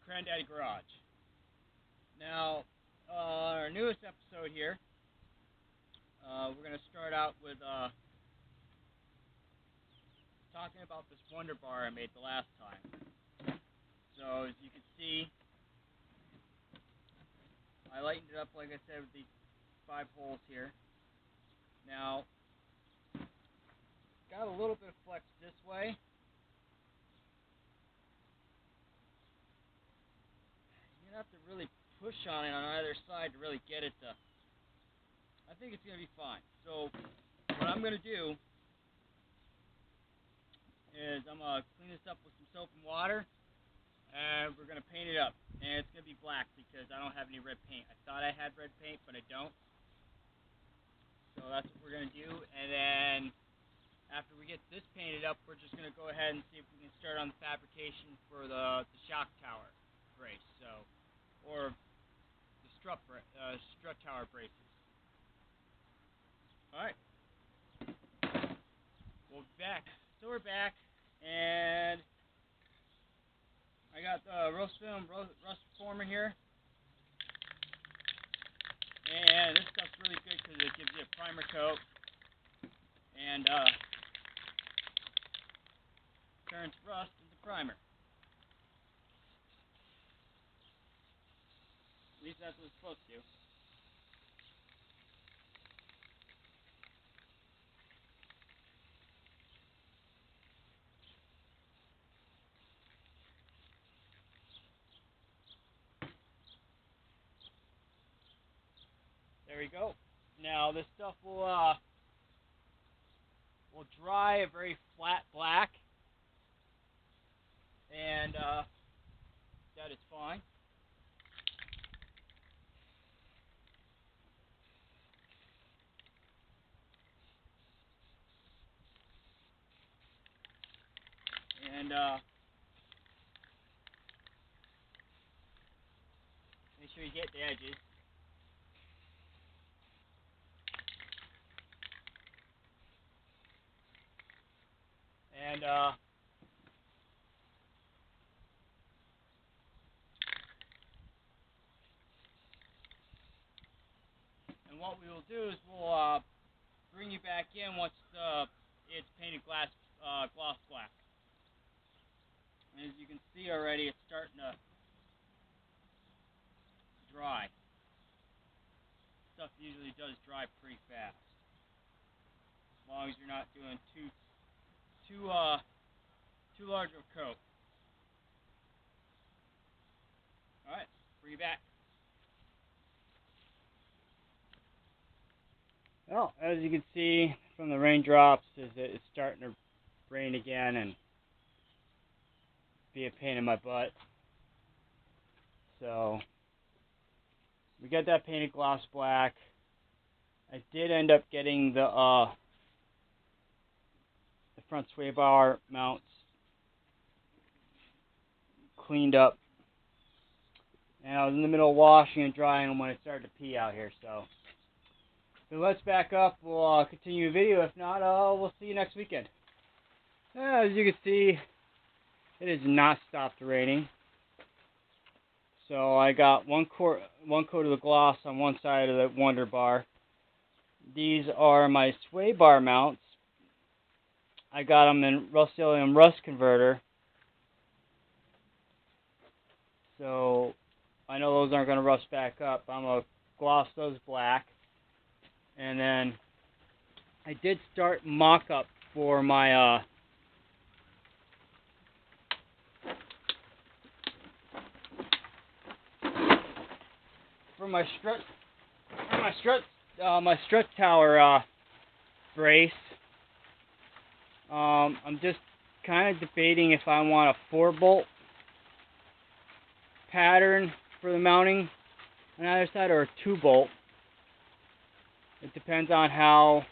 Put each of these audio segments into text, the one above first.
Crandady Garage. Now, our newest episode here, we're going to start out with talking about this Wonder Bar I made the last time. So, as you can see, I lightened it up, like I said, with these 5 holes here. Now, got a little bit of flex this way. You're going to have to really push on it on either side to really get it to... I think it's going to be fine. So, what I'm going to do is I'm going to clean this up with some soap and water, and we're going to paint it up. And it's going to be black because I don't have any red paint. I thought I had red paint, but I don't. So that's what we're going to do. And then after we get this painted up, we're just going to go ahead and see if we can start on the fabrication for the shock tower brace. So, or the strut tower braces. Alright. We'll be back. So we're back, and I got the rust former here. And this stuff's really good because it gives you a primer coat and turns rust into primer. At least that's what it's supposed to. There we go. Now this stuff will dry a very flat black, and that is fine. And make sure you get the edges. And what we will do is we'll bring you back in once it's painted gloss black. And as you can see already, it's starting to dry. Stuff usually does dry pretty fast, as long as you're not doing too large of a coat. All right, bring you back. Well, as you can see from the raindrops, it's starting to rain again and be a pain in my butt. So we got that painted gloss black. I did end up getting the front sway bar mounts cleaned up, and I was in the middle of washing and drying them when it started to pee out here. So let's back up. We'll continue the video. If not, we'll see you next weekend. As you can see, it has not stopped raining. So I got one coat of the gloss on one side of the Wonder Bar. These are my sway bar mounts. I got them in Rust-Oleum rust converter. So I know those aren't going to rust back up. I'm going to gloss those black. And then I did start mock-up for my strut tower brace. I'm just kind of debating if I want a 4-bolt pattern for the mounting on either side or a 2-bolt. It depends on how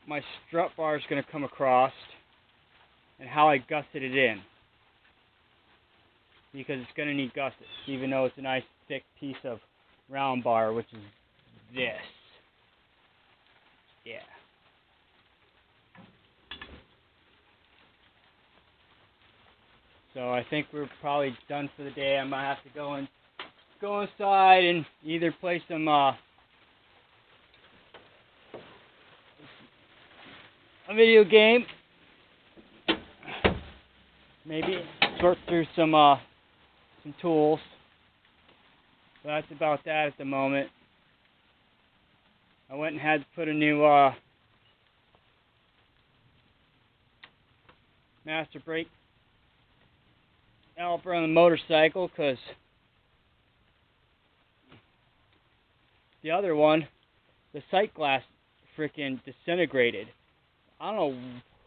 my strut bar is going to come across and how I gusset it in, because it's going to need gussets, even though it's a nice thick piece of round bar, which is this. Yeah. . So I think we're probably done for the day. I might have to go inside and either play some a video game, maybe sort through some tools. So that's about that at the moment. I went and had to put a new master brake caliper on the motorcycle because the other one, the sight glass, freaking disintegrated. I don't know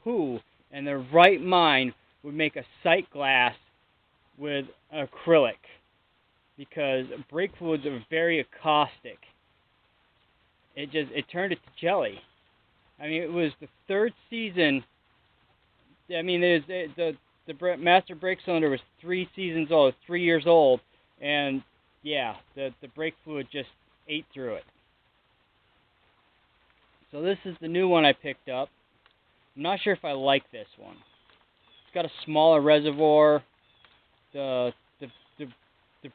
who in their right mind would make a sight glass with acrylic, because brake fluids are very caustic. It turned it to jelly. I mean, it was the third season. I mean, the master brake cylinder was 3 seasons old, 3 years old, and yeah, the brake fluid just ate through it. So this is the new one I picked up. I'm not sure if I like this one. It's got a smaller reservoir. The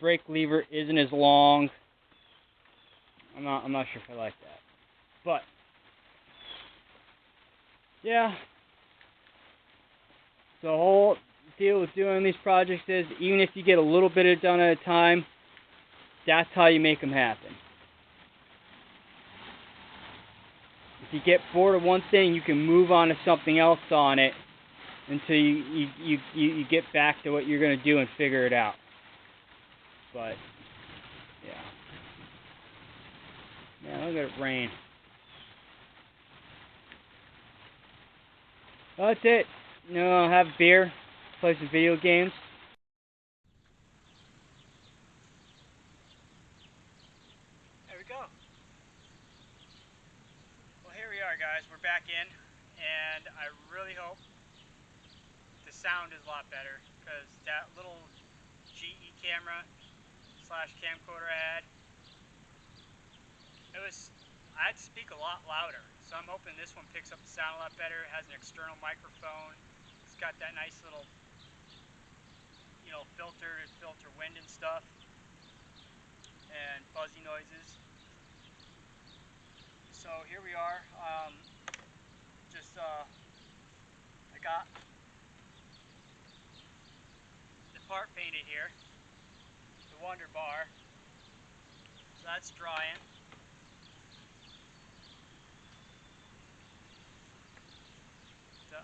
brake lever isn't as long. I'm not sure if I like that. But yeah. So the whole deal with doing these projects is, even if you get a little bit of it done at a time, that's how you make them happen. If you get bored of one thing, you can move on to something else on it until you get back to what you're going to do and figure it out. But yeah. Man, look at it rain. Well, that's it. You know, I'll have a beer, play some video games. There we go. Well, here we are, guys. We're back in, and I really hope the sound is a lot better, because that little GE camera / camcorder I had to speak a lot louder. So I'm hoping this one picks up the sound a lot better. It has an external microphone. It's got that nice little, filter to filter wind and stuff, and fuzzy noises. So here we are. I got the part painted here, the Wonder Bar. So that's drying. The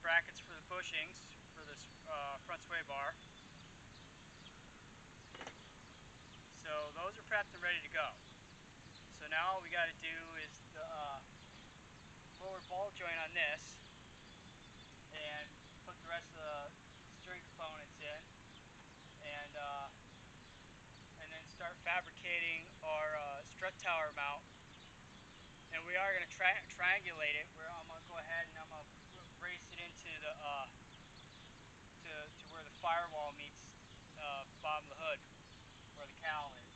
brackets for the bushings for this front sway bar. So those are prepped and ready to go. So now all we got to do is the forward ball joint on this, and put the rest of the steering components in, and then start fabricating our strut tower mount. And we are going to triangulate it, where I'm going to go ahead and I'm going to brace it into the to where the firewall meets bottom of the hood, where the cowl is.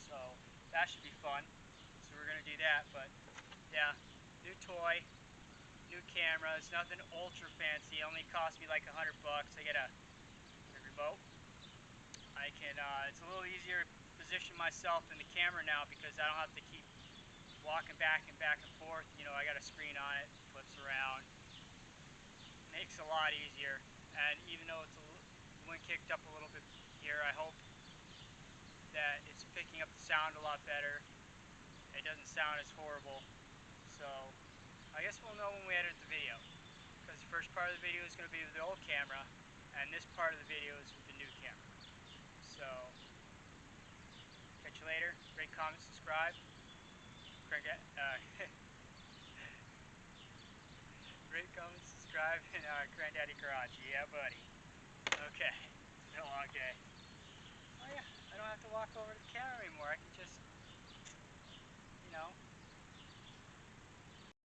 So that should be fun. So we're going to do that. But yeah, new toy, new camera. It's nothing ultra fancy. It only cost me like $100. I get a remote. I can. It's a little easier to position myself in the camera now, because I don't have to keep walking back and forth. I got a screen on it, flips around. Makes it a lot easier. And even though it's the wind kicked up a little bit here, I hope that it's picking up the sound a lot better. It doesn't sound as horrible. So I guess we'll know when we edit the video, because the first part of the video is going to be with the old camera, and this part of the video is with the new camera. So catch you later. Rate, comment, subscribe. Rate, comment, subscribe in Crandady Garage. Yeah, buddy. Okay. It's been a long day. Oh yeah, I don't have to walk over to the camera anymore. I can just